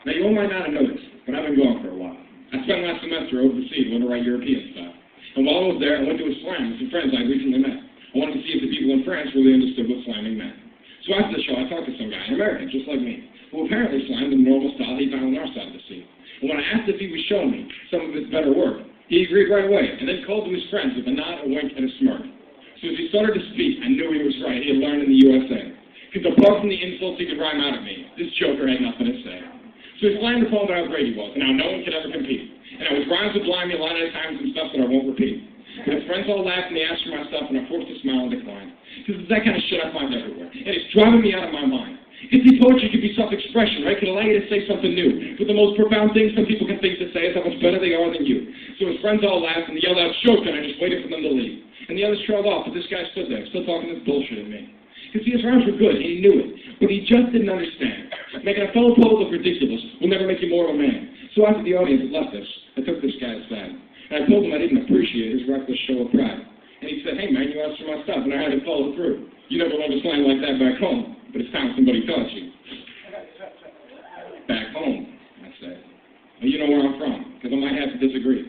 Now, you all might not have noticed, but I've been gone for a while. I spent last semester overseas learning to write European stuff. And while I was there, I went to a slam with some friends I had recently met. I wanted to see if the people in France really understood what slamming meant. So after the show, I talked to some guy, an American, just like me, who apparently slammed in the normal style he found on our side of the sea. And when I asked if he would show me some of his better work, he agreed right away, and then called to his friends with a nod, a wink, and a smirk. So as he started to speak, I knew he was right. He had learned in the USA. Because apart from the insults he could rhyme out at me, this joker had nothing to say. So he slammed the phone about how great he was, and how no one could ever compete. And I was rhymes with blimey a lot of times and stuff that I won't repeat. But his friends all laughed and they asked for my stuff, and I forced a smile and declined. Because it's that kind of shit I find everywhere. And it's driving me out of my mind. Because see, poetry could be self-expression, right? It could allow you to say something new. But the most profound thing some people can think to say is how much better they are than you. So his friends all laughed and they yelled out, "Choke," and I just waited for them to leave. And the others trailed off, but this guy stood there, still talking this bullshit at me. Because see, his rhymes were good, and he knew it. But he just didn't understand. Making a fellow poet look ridiculous will never make you more of a man. So after the audience had left us, I took this guy aside. And I told him I didn't appreciate his reckless show of pride. And he said, "Hey man, you asked for my stuff, and I had to follow through. You never learned a slang like that back home, but it's time somebody taught you." Back home, I said. Well, you know where I'm from, because I might have to disagree.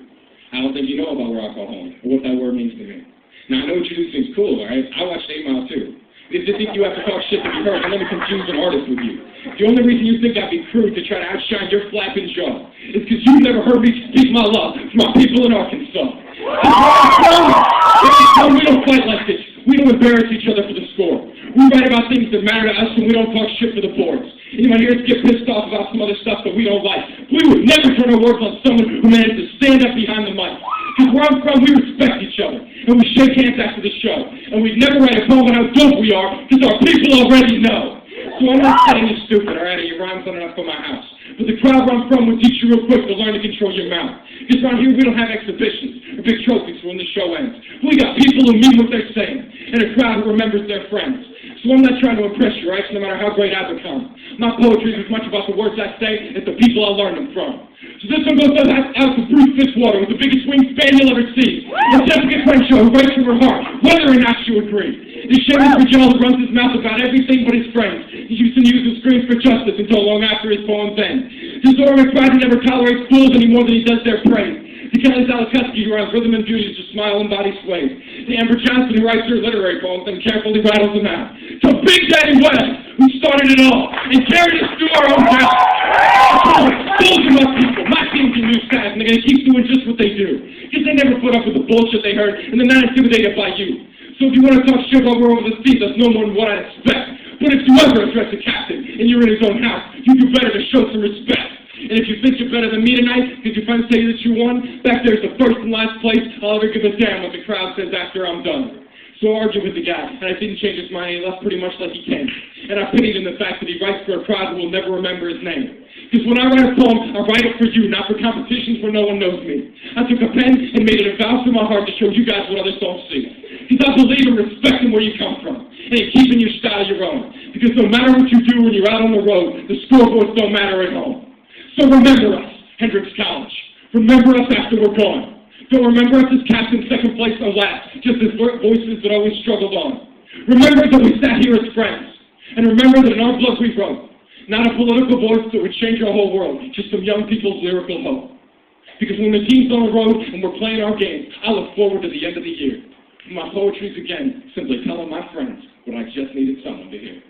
I don't think you know about where I call home, or what that word means to me. Now, I know what you do seems cool, all right? I watched 8 Mile, too. If you think you have to talk shit to be heard, I'm going to confuse an artist with you. The only reason you think I'd be crude to try to outshine your flapping jaw is because you've never heard me speak my love for my people in Arkansas. We don't fight like this. We don't embarrass each other for the score. We write about things that matter to us, and we don't talk shit for the boards. And you might hear us get pissed off about some other stuff that we don't like. We would never turn our words on someone who managed to stand up behind the mic. Because where I'm from, we respect each other. And we shake hands after the show. And we'd never write a poem on how dope we are, because our people already know. So I'm not saying you're stupid, all right, or your rhymes aren't enough for my house. But the crowd where I'm from will teach you real quick to learn to control your mouth. Because around here, we don't have exhibitions or big trophies for when the show ends. We got people who mean what they're saying, and a crowd who remembers their friends. So I'm not trying to impress you, right? So no matter how great I become. My poetry is as much about the words I say as the people I learn them from. So this one goes out to Bruce Fitzwater with the biggest wingspan you'll ever see. And Jessica Crenshaw, who writes from her heart, whether or not you agree. And Sharon Virgil, who runs his mouth about everything but his friends. He used to use his screams for justice until long after his poems end. To Zora McBride, who never tolerates fools any more than he does their praise. To Kelly Zalakowski, who writes rhythm and beauty, just smile and body sways. To Amber Johnson, who writes her literary poems and carefully rattles them out. To Big Daddy West, who started it all and carried us through our own house. Those are my people, my teams in news guys, and they're going to keep doing just what they do. Because they never put up with the bullshit they heard, and they're not intimidated by you. So if you want to talk shit while we're over the seat, that's no more than what I'd expect. But if you ever address a captain and you're in his own house, you do better to show some respect. And if you think you're better than me tonight, because your friends tell you that you won, back there's the first and last place. I'll ever give a damn what the crowd says after I'm done. So I argued with the guy, and I didn't change his mind. He left pretty much like he came. And I pitied him the fact that he writes for a crowd who will never remember his name. Because when I write a poem, I write it for you, not for competitions where no one knows me. I took a pen and made it a vow to my heart to show you guys what others don't see. Because I believe in respecting where you come from, and in keeping your style your own. Because no matter what you do when you're out on the road, the scoreboards don't matter at home. So remember us, Hendrix College. Remember us after we're gone. Don't remember us as captain, second place, or last, just as voices that always struggled on. Remember that we sat here as friends. And remember that in our blood we wrote. Not a political voice that would change our whole world, just some young people's lyrical hope. Because when the team's on the road and we're playing our game, I look forward to the end of the year. My poetry's again, simply telling my friends what I just needed someone to hear.